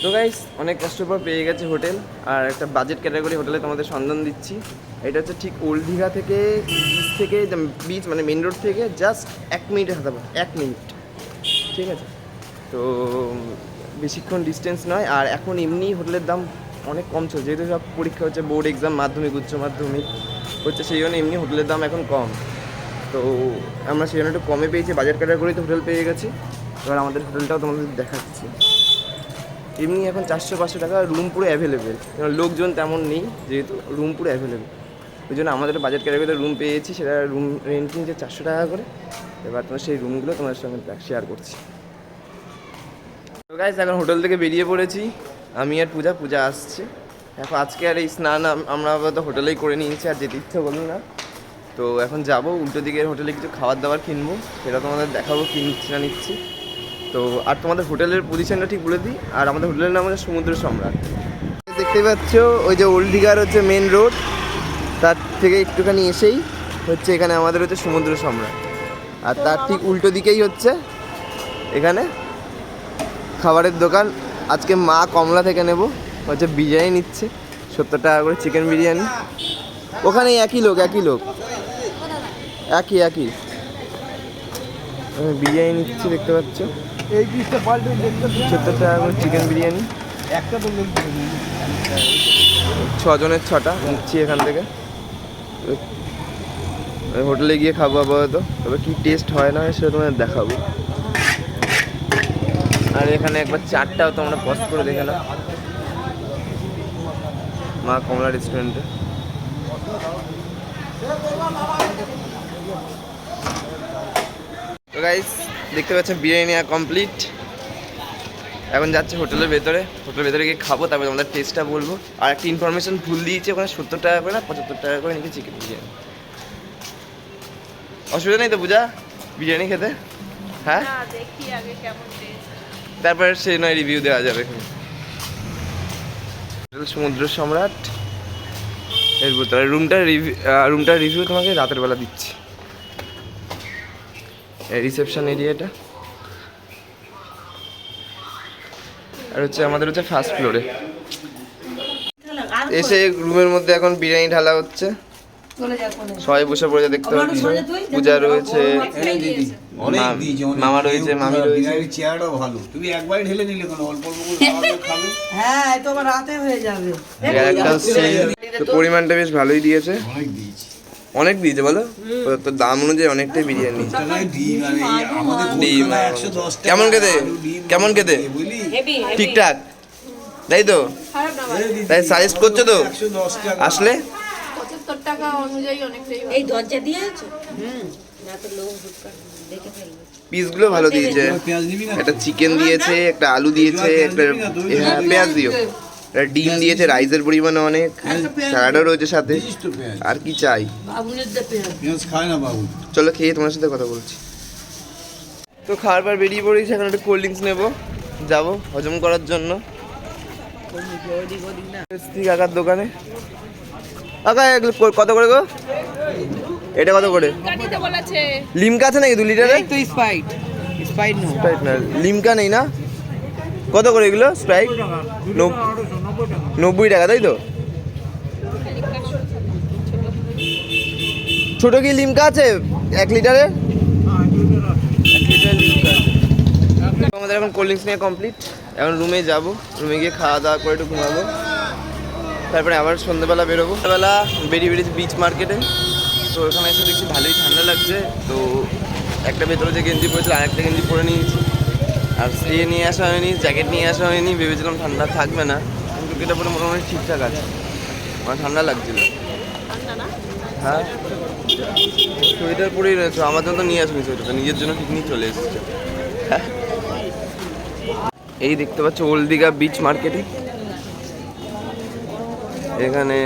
তো গাইস অনেক কষ্টের পর পেয়ে গেছে হোটেল, আর একটা বাজেট ক্যাটাগরি হোটেলে তোমাদের সন্ধান দিচ্ছি। এটা হচ্ছে ঠিক ওল্ড দীঘা থেকে বিচ মানে মেন রোড থেকে জাস্ট 1 মিনিটে হাঁটা, 1 মিনিট, ঠিক আছে? তো বেশিক্ষণ ডিস্টেন্স নয়। আর এখন এমনি হোটেলের দাম অনেক কম চলছে, যেহেতু সব পরীক্ষা হচ্ছে, বোর্ড এক্সাম, মাধ্যমিক, উচ্চ মাধ্যমিক হচ্ছে, সেই জন্য এমনি হোটেলের দাম এখন কম। তো আমরা সেই জন্য একটু কমে পেয়েছি, বাজেট ক্যাটাগরিতে হোটেল পেয়ে গেছি। এবার আমাদের হোটেলটাও তোমাদের দেখাচ্ছি। এমনি এখন 400-500 টাকা রুম পুরো অ্যাভেলেবেল, লোকজন তেমন নেই, যেহেতু রুম পুরো অ্যাভেলেবেল। ওই জন্য আমাদের বাজেট ক্যাটাগরিতে রুম পেয়েছি, সেটা রুম রেন্ট নিচ্ছে 400 টাকা করে। এবার তোমার সেই রুমগুলো তোমাদের সঙ্গে শেয়ার করছি। তো গাইস এখন হোটেল থেকে বেরিয়ে পড়েছি, আমি আর পূজা আসছে এখন। আজকে আর এই স্নান আমরা আপাতত হোটেলেই করে নিয়েছি, আর যেতে ইচ্ছে করলো না। তো এখন যাবো উল্টো দিকের হোটেলে কিছু খাবার দাবার কিনবো, সেটা তোমাদের দেখাবো কি নিচ্ছি না নিচ্ছি। তো আর তোমাদের হোটেলের পজিশনটা ঠিক বলে দিই, আর আমাদের হোটেলের নাম হচ্ছে সমুদ্র সম্রাট। দেখতে পাচ্ছ ওই যে ওল্ড দীঘার হচ্ছে মেন রোড, তার থেকে একটুখানি এসেই হচ্ছে এখানে আমাদের হচ্ছে সমুদ্র সম্রাট। আর তার ঠিক উল্টো দিকেই হচ্ছে এখানে খাবারের দোকান। আজকে মা কমলা থেকে নেব, হচ্ছে বিরিয়ানি নিচ্ছে 70 টাকা করে, চিকেন বিরিয়ানি। ওখানে একই লোক একই বিরিয়ানি নিচ্ছে, দেখতে পাচ্ছ। এই 70 টাকা করে চিকেন বিরিয়ানি, একটা তো 6 জনের 6টা নিচ্ছি এখান থেকে। হোটেলে গিয়ে খাবো আপাতত, তবে কি টেস্ট হয় না সেটা তোমাদের দেখাবো। আর এখানে একবার চাটটাও তোমরা পজ করে দেখে নাও, মা কমলা রেস্টুরেন্টে। তো গাইস দেখতে পাচ্ছেন বিরিয়ানি নেওয়া কমপ্লিট। এখন যাচ্ছে হোটেলের ভেতরে গিয়ে খাবো, তারপরে আমাদের টেস্টটা বলবো। আর একটা ইনফরমেশন ভুল দিয়েছে, ওখানে 70 টাকা করে না 75 টাকা করে নাকি চিকেন বিরিয়ানি। অসুবিধা নেই তো পূজা বিরিয়ানি খেতে? হ্যাঁ, তারপরে সে নয় রিভিউ দেওয়া যাবে। সমুদ্র সম্রাট এর ভিতরে রুমটার রিভিউ তোমাকে রাতের বেলা দিচ্ছি। রিসেপশন এরিয়াটা, আর হচ্ছে আমাদের হচ্ছে ফার্স্ট ফ্লোরে। এসে রুমের মধ্যে এখন বিরিয়ানি ঢালা হচ্ছে, সবাই বসে পড়েছে দেখতে পাচ্ছ। পূজা রয়েছে, মামা রয়েছে, মামি রয়েছে। চেয়ারটাও ভালো, তুমি একবার ঢেলে নিলে কোনো অল্প অল্প করে খাবে। হ্যাঁ তো আবার রাতে হয়ে যাবে। তো পরিমাণটা বেশ ভালোই দিয়েছে, অনেক দিয়েছে বলো তো, দাম অনুযায়ী অনেকটাই বিরিয়ানি। ডিম কেমন খেতে ঠিকঠাক, তাই তো? তাই সাজেস্ট করছো তো আসলে? 75 টাকা অনুযায়ী অনেকটাই। এই দরজা দিয়েছো? না তো লোক দেখে ফেলবে। পিসগুলো ভালো দিয়েছে, একটা চিকেন দিয়েছে, একটা আলু দিয়েছে, একটা পেঁয়াজ দিও, একটা ডিম দিয়েছে, রাইসের পরিমাণে অনেক, স্যালাডও রয়েছে সাথে। আর কি চাই? চলো খেয়ে তোমার সাথে কথা বলছি। তো খাওয়ার পর বেরিয়ে পড়েছি, এখন একটা কোল্ড ড্রিঙ্কস নেবো, যাবো হজম করার জন্য কাকার দোকানে। কাকা কত করে গো এটা? কত করে? লিমকা আছে নাকি 2 লিটারের? স্প্রাইট না, লিমকা নেই না? কত করে এগুলো? স্প্রাইট 90 টাকা, তাই তো? ছোট কি লিমকা আছে 1 লিটারের? 1 লিটারের লিমকা আছে। আমাদের এখন কোল্ড ড্রিঙ্কস নিয়ে কমপ্লিট। এখন রুমে যাব, রুমে গিয়ে খাওয়া দাওয়া করে একটু ঘুমাবো, তারপরে আবার সন্ধ্যেবেলা বেরোবো। সন্ধ্যেবেলা বেরিয়েছি বিচ মার্কেটে। তো ওখানে এসে দেখছি ভালোই ঠান্ডা লাগছে, তো একটা ভেতরে যে গেঞ্জি পরেছিল আরেকটা গেঞ্জি পরে নিয়েছি। আর নিয়ে আসা হয়নি, জ্যাকেট নিয়ে আসা হয়নি, ভেবেছিলাম ঠান্ডা থাকবে না, কিন্তু এটা পরে মোটামুটি ঠিকঠাক আছে, আমার ঠান্ডা লাগছিল। হ্যাঁ সোয়েটার পরেই রয়েছে, আমার জন্য তো নিয়ে আসবি সোয়েটারটা, নিজের জন্য ঠিক নিয়ে চলে এসেছে। হ্যাঁ এই দেখতে পাচ্ছ ওল্ড দীঘা বিচ মার্কেটে, এখানে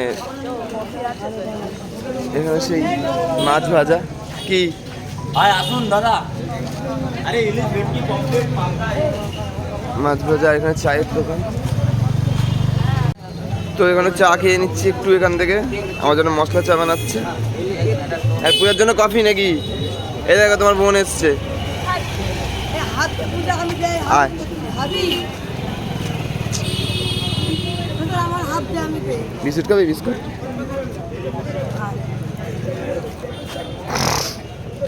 সেই মাছ ভাজা কি আসুন দাদা। মাছ ভাজা, এখানে চায়ের দোকান। তো এখানে চা খেয়ে নিচ্ছি একটু এখান থেকে, আমার জন্য মশলা চা বানাচ্ছে। আর পূজার জন্য কফি নাকি? এই দেখো তোমার বোন এসছে, আয়। বিস্কুট খাবি? বিস্কুট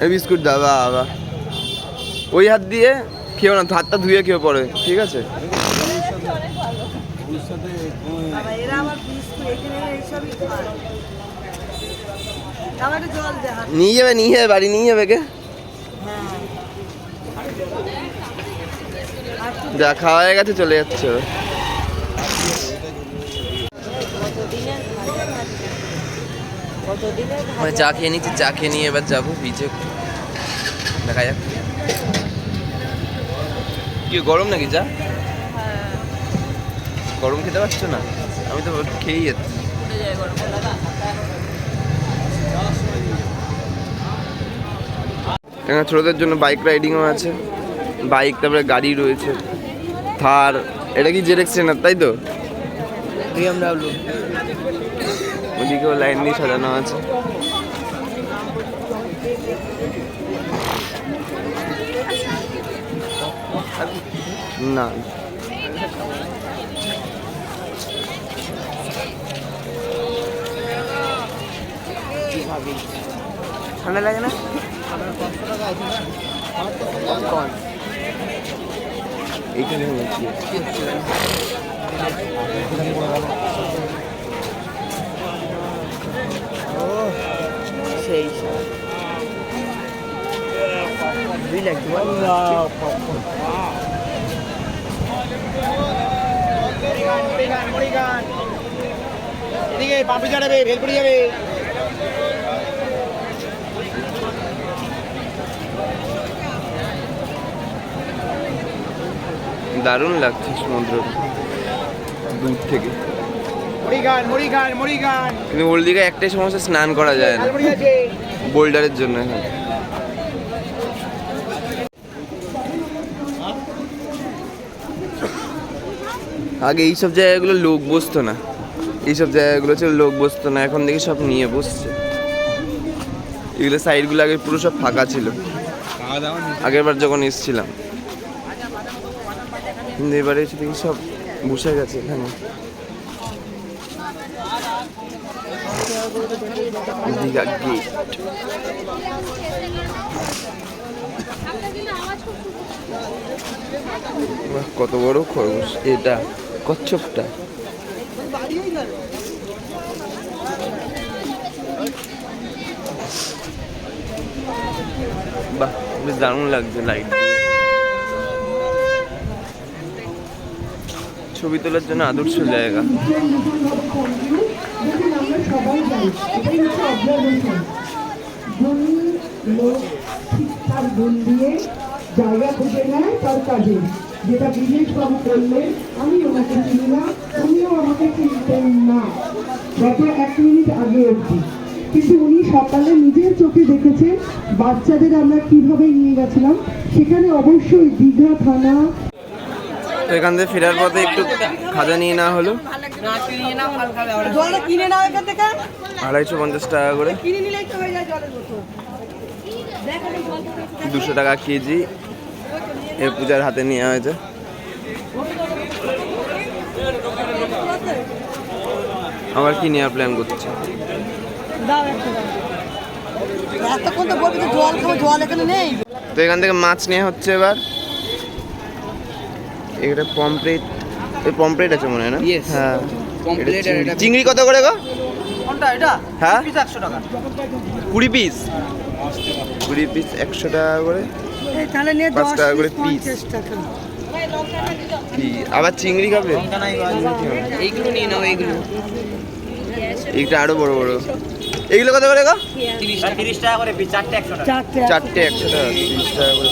এই বিস্কুট দাদা বাবা ওই হাত দিয়ে খেও না, হাতটা ধুয়ে খেয়ে পড়ে, ঠিক আছে? নিয়ে যাবে বাড়ি নিয়ে যাবে কে? যা খাওয়া হয়ে গেছে চলে যাচ্ছে। মানে চা খেয়ে নিচ্ছি, চা খেয়ে নিয়ে এবার যাবো বিচে, দেখা যাক। কি গরম নাকি চা? গরম খেতে পারছো না? আমি তো খেয়েই যাচ্ছি। এখানে ছোটদের জন্য বাইক রাইডিংও আছে, বাইক, তারপরে গাড়ি রয়েছে, থার। এটা কি জেডএক্স ট্রেনার তাই তো? BMW ওদিকেও লাইন দিয়ে সাজানো আছে। না ঠান্ডা লাগে না? এইখানে সেই এদিকে পাপড়ি যাবে, ভেলপুরি যাবে। দারুণ লাগছে সমুদ্র দূর থেকে। কিন্তু ওল্ড দীঘায় একটাই সমস্যা, স্নান করা যায় না বোল্ডারের জন্য। এখানে আগে এইসব জায়গাগুলো লোক বসতো না, এইসব জায়গাগুলো ছিল লোক বসতো না, এখন দেখি সব নিয়ে বসছে। এগুলো সাইডগুলো আগে পুরো সব ফাঁকা ছিল আগের বার যখন এসেছিলাম, কিন্তু এবারে এসে দেখি সব বসে গেছে এখানে। দীঘা গেট। কত বড় খরগোশ এটা, কচ্ছপটা। বাহ, বেশ দারুণ লাগছে লাইট। ছবি তোলার জন্য আদর্শ জায়গা। জায়গা খুঁজে নেয় তার কাজে, যেটা বিদেশ বাবু করলেন। আমি ওনাকে চিনি না, উনিও আমাকে চিনতেন না গত 1 মিনিট আগে অবধি, কিন্তু উনি সকালে নিজের চোখে দেখেছেন বাচ্চাদের আমরা কিভাবে নিয়ে গেছিলাম সেখানে। অবশ্যই দীঘা থানা। তো এখান থেকে ফেরার পথে একটু খাজা নিয়ে নেওয়া হলো, 250 টাকা করে, 200 টাকা কেজি। এ পূজার হাতে নেওয়া হয়েছে। আবার কি নেওয়ার প্ল্যান করছে? তো এখান থেকে মাছ নেওয়া হচ্ছে এবার। এটা পমফ্রেট, পমফ্রেট আছে মনে হয় না? হ্যাঁ, চিংড়ি কত করে গো? হ্যাঁ 100 টাকা 20 পিস, 20 পিস 100 টাকা করে, 5 টাকা করে পিস। আবার চিংড়ি খাবে? এইগুলো নিয়ে নাও, এইগুলো এইটা আরো বড় বড়। এইগুলো কত করে গো? 30 টাকা করে পিস, চারটে 100 টাকা। চারটে 100 টাকা, 30 টাকা করে।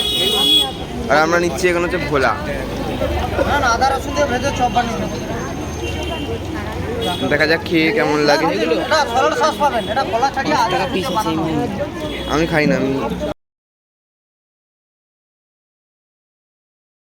আর আমরা নিচ্ছি এখানে হচ্ছে ভোলা। না আদা রসুন দিয়ে ভেজে চপ বানিয়ে নেব। দেখা যাক খেয়ে কেমন লাগে। এটা সরল সস পাবেন, এটা কলা ছাড়িয়ে আদা পিস আছে। আমি খাই না, আমি